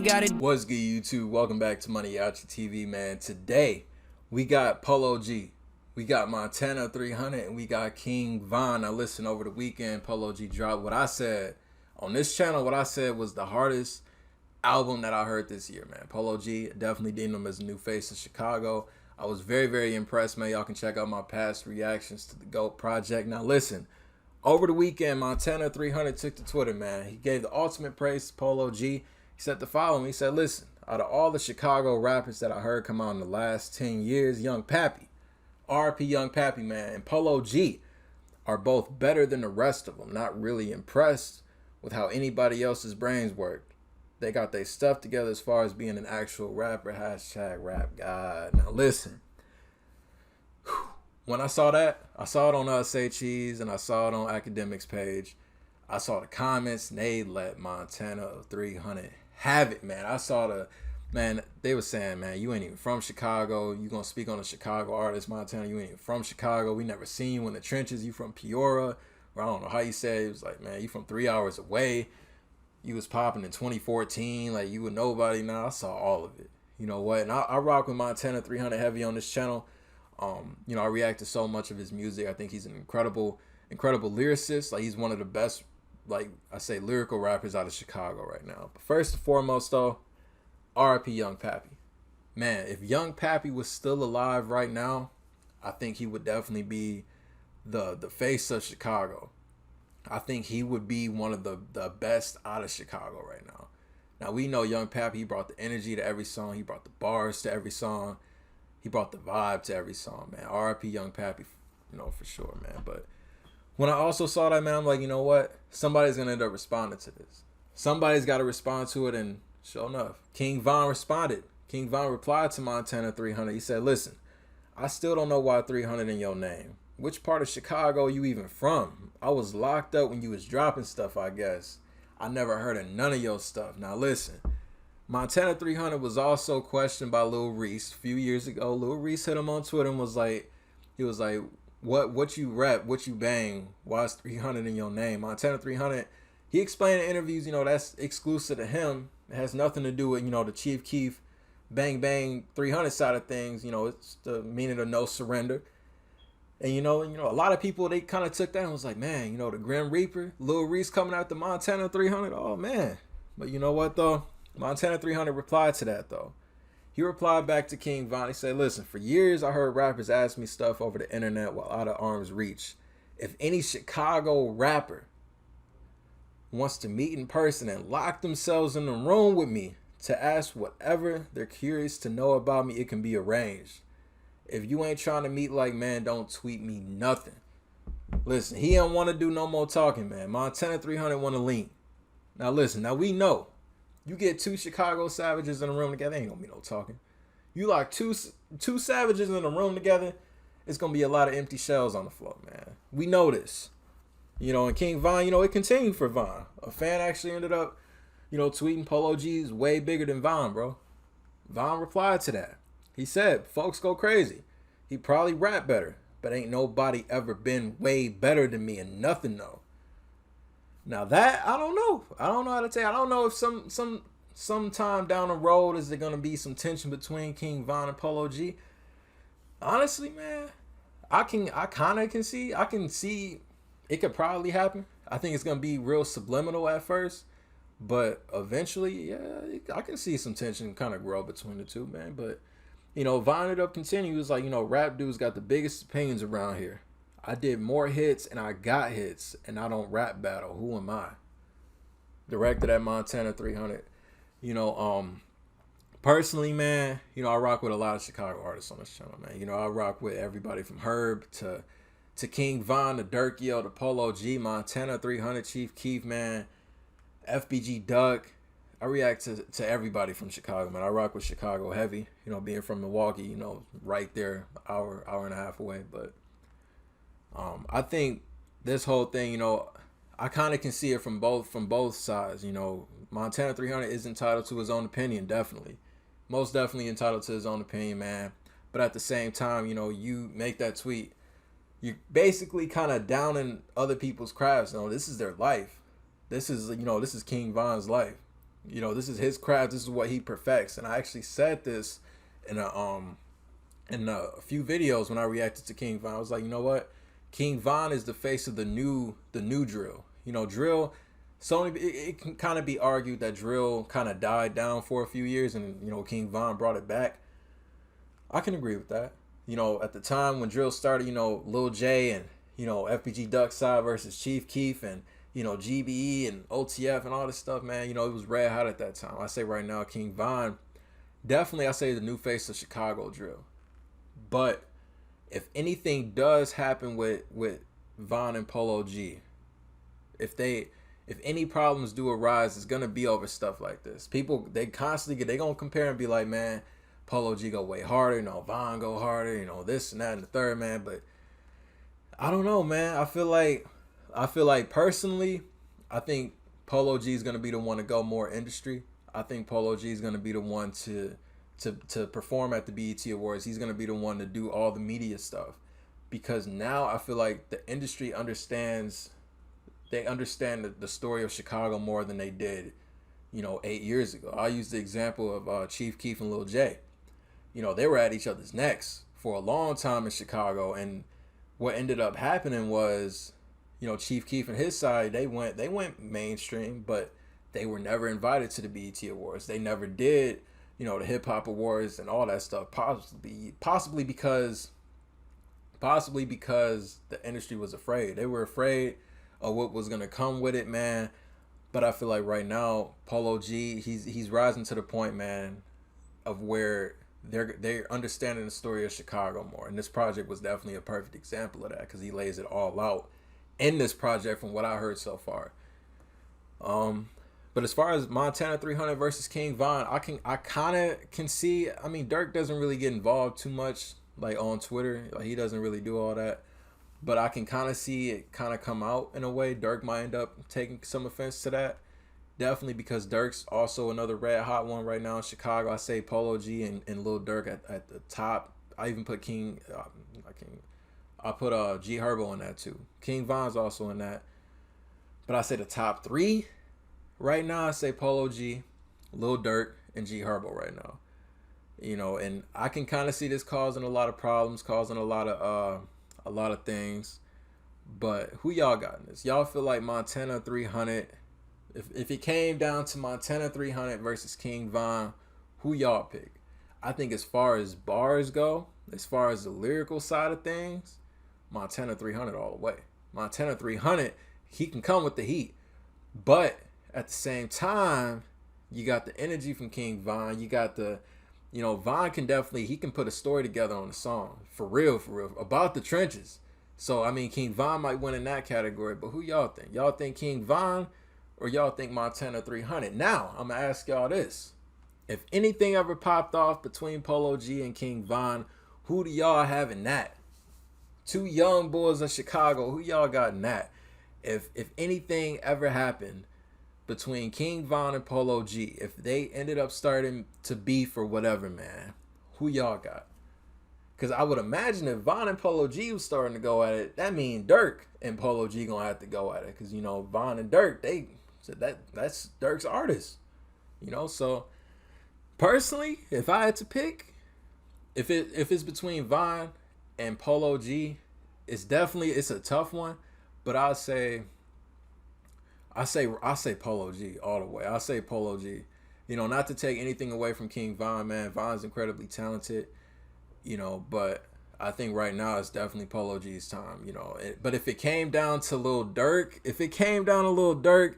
got it. What's good, YouTube? Welcome back to MANIACiTV, man. Today, we got Polo G, we got Montana 300, and we got King Von. Now listen, over the weekend, Polo G dropped what I said on this channel. What I said was the hardest album that I heard this year, man. Polo G, definitely deemed him as a new face of Chicago. I was very impressed, man. Y'all can check out my past reactions to the GOAT project. Now listen, over the weekend, Montana 300 took to Twitter, man. He gave the ultimate praise to Polo G. He said the following. He said, listen, out of all the Chicago rappers that I heard come out in the last 10 years, Young Pappy, R.I.P. Young Pappy, man, and Polo G are both better than the rest of them. Not really impressed with how anybody else's brains work. They got their stuff together as far as being an actual rapper. Hashtag rap god. Now listen, when I saw that, I saw it on Say Cheese and I saw it on Academics page. I saw the comments and they let Montana 300 have it, man. I saw the, man, they were saying, man, you ain't even from Chicago. You gonna speak on a Chicago artist, Montana. You ain't even from Chicago. We never seen you in the trenches. You from Peoria. Or I don't know how you said it. It was like, man, you from 3 hours away. You was popping in 2014. Like, you were nobody. Now I saw all of it. You know what? And I rock with Montana 300 heavy on this channel. You know, I react to so much of his music. I think he's an incredible lyricist. Like, he's one of the best, like I say, lyrical rappers out of Chicago right now. But first and foremost, though, R.I.P. Young Pappy. Man, if Young Pappy was still alive right now, I think he would definitely be the face of Chicago. I think he would be one of the best out of Chicago right now. Now, we know Young Pappy, he brought the energy to every song. He brought the bars to every song. He brought the vibe to every song, man. R.I.P. Young Pappy, you know, for sure, man. But when I also saw that, man, I'm like, you know what? Somebody's going to end up responding to this. Somebody's got to respond to it, and sure enough, King Von responded. King Von replied to Montana 300. He said, listen, I still don't know why 300 in your name. Which part of Chicago you even from? I was locked up when you was dropping stuff, I guess. I never heard of none of your stuff. Now, listen, Montana 300 was also questioned by Lil Reese a few years ago. Lil Reese hit him on Twitter and was like, he was like, what you rap, what you bang, why is 300 in your name? Montana 300, he explained in interviews, you know, that's exclusive to him. It has nothing to do with, you know, the Chief Keef bang bang 300 side of things. You know, it's the meaning of no surrender. And you know, a lot of people, they kind of took that and was like, man, you know, the Grim Reaper, Lil Reese coming out the Montana 300. Oh man. But you know what though? Montana 300 replied to that though. He replied back to King Von. He said, listen, for years I heard rappers ask me stuff over the internet while out of arm's reach. If any Chicago rapper wants to meet in person and lock themselves in the room with me to ask whatever they're curious to know about me, it can be arranged. If you ain't trying to meet, like, man, don't tweet me nothing. Listen, he don't want to do no more talking, man. Montana 300 want to lean. Now listen, now we know. You get two Chicago savages in a room together, ain't gonna be no talking. You like two savages in a room together, it's gonna be a lot of empty shells on the floor, man. We know this. You know, and King Von, you know, it continued for Von. A fan actually ended up, you know, tweeting Polo G is way bigger than Von, bro. Von replied to that. He said, folks go crazy. He probably rap better, but ain't nobody ever been way better than me and nothing though. Now that, I don't know. I don't know how to tell you. I don't know if sometime down the road is there going to be some tension between King Von and Polo G. Honestly, man, I kind of can see it could probably happen. I think it's going to be real subliminal at first, but eventually, yeah, I can see some tension kind of grow between the two, man. But, you know, Von ended up continuing. He was like, you know, rap dudes got the biggest opinions around here. I did more hits and I got hits and I don't rap battle. Who am I? Directed at Montana 300. You know, personally, man, you know, I rock with a lot of Chicago artists on this channel, man. You know, I rock with everybody from Herb to King Von, to Durkio, to Polo G, Montana 300, Chief Keef, man, FBG Duck. I react to everybody from Chicago, man. I rock with Chicago heavy. You know, being from Milwaukee, you know, right there, hour and a half away, but I think this whole thing, you know, I kind of can see it from both sides. You know, Montana 300 is entitled to his own opinion, definitely. Most definitely entitled to his own opinion, man. But at the same time, you know, you make that tweet, you're basically kind of downing other people's crafts. You know, this is their life. This is, you know, this is King Von's life. You know, this is his craft. This is what he perfects. And I actually said this in a few videos when I reacted to King Von. I was like, you know what? King Von is the face of the new drill. You know, drill. So it can kind of be argued that drill kind of died down for a few years, and you know, King Von brought it back. I can agree with that. You know, at the time when drill started, you know, Lil J and you know FBG Duckside versus Chief Keef and you know GBE and OTF and all this stuff, man. You know, it was red hot at that time. I say right now, King Von, definitely, I say the new face of Chicago drill. But if anything does happen with Von and Polo G, if any problems do arise, it's gonna be over stuff like this. People, they gonna compare and be like, man, Polo G go way harder, you know, Von go harder, you know, this and that and the third, man. But I don't know, man. I feel like personally, I think Polo G is gonna be the one to go more industry. I think Polo G is gonna be the one to perform at the BET Awards. He's gonna be the one to do all the media stuff, because now I feel like the industry understands. They understand the story of Chicago more than they did, you know, 8 years ago. I'll use the example of Chief Keef and Lil J. You know, they were at each other's necks for a long time in Chicago, and what ended up happening was, you know, Chief Keef and his side, they went mainstream, but they were never invited to the BET Awards. They never did, you know, the Hip Hop Awards and all that stuff, possibly because the industry was afraid. They were afraid of what was gonna come with it, man. But I feel like right now, Polo G, he's rising to the point, man, of where they're understanding the story of Chicago more. And this project was definitely a perfect example of that, because he lays it all out in this project from what I heard so far. But as far as Montana 300 versus King Von, I kind of can see. I mean, Dirk doesn't really get involved too much, like on Twitter. Like, he doesn't really do all that. But I can kind of see it kind of come out in a way. Dirk might end up taking some offense to that. Definitely, because Dirk's also another red hot one right now in Chicago. I say Polo G and Lil Durk at the top. I even put I put G Herbo in that too. King Von's also in that. But I say the top three right now, I say Polo G, Lil Durk, and G Herbo right now. You know, and I can kind of see this causing a lot of problems, causing a lot of things. But who y'all got in this? Y'all feel like Montana 300, if it came down to Montana 300 versus King Von, who y'all pick? I think as far as bars go, as far as the lyrical side of things, Montana 300 all the way. Montana 300, he can come with the heat. But at the same time, you got the energy from King Von. You got the, you know, Von can definitely, he can put a story together on the song. For real, about the trenches. So, I mean, King Von might win in that category. But who y'all think? Y'all think King Von or y'all think Montana 300? Now, I'm going to ask y'all this. If anything ever popped off between Polo G and King Von, who do y'all have in that? Two young boys of Chicago, who y'all got in that? If anything ever happened between King Von and Polo G, if they ended up starting to beef or whatever, man, who y'all got? Because I would imagine if Von and Polo G was starting to go at it, that means Dirk and Polo G gonna have to go at it. Because, you know, Von and Dirk, they said that's Dirk's artist. You know, so personally, if I had to pick, if it's between Von and Polo G, it's a tough one. But I say Polo G all the way. I say Polo G. You know, not to take anything away from King Von, man. Von's incredibly talented. You know, but I think right now it's definitely Polo G's time. You know, but if it came down to Lil Durk,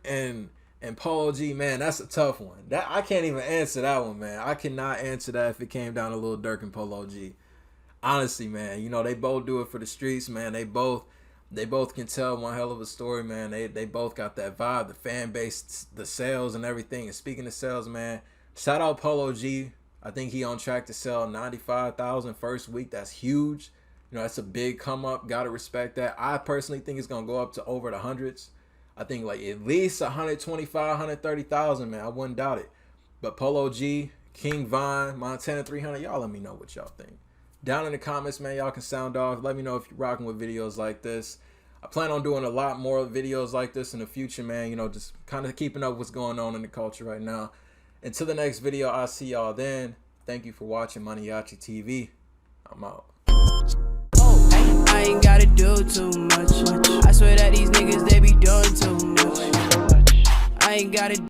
and Polo G, man, that's a tough one. That I can't even answer that one, man. I cannot answer that if it came down to Lil Durk and Polo G. Honestly, man, you know, they both do it for the streets, man. They both can tell one hell of a story, man. They both got that vibe, the fan base, the sales and everything. And speaking of sales, man, shout out Polo G. I think he on track to sell 95,000 first week. That's huge. You know, that's a big come up. Gotta respect that. I personally think it's gonna go up to over the hundreds. I think like at least 125, 130,000, man. I wouldn't doubt it. But Polo G, King Von, Montana 300, y'all let me know what y'all think. Down in the comments, man, y'all can sound off. Let me know if you're rocking with videos like this. I plan on doing a lot more videos like this in the future, man. You know, just kind of keeping up what's going on in the culture right now. Until the next video, I'll see y'all then. Thank you for watching MANIACiTV. I'm out. I ain't gotta do too much. I swear that these niggas, they be doing too much. I ain't gotta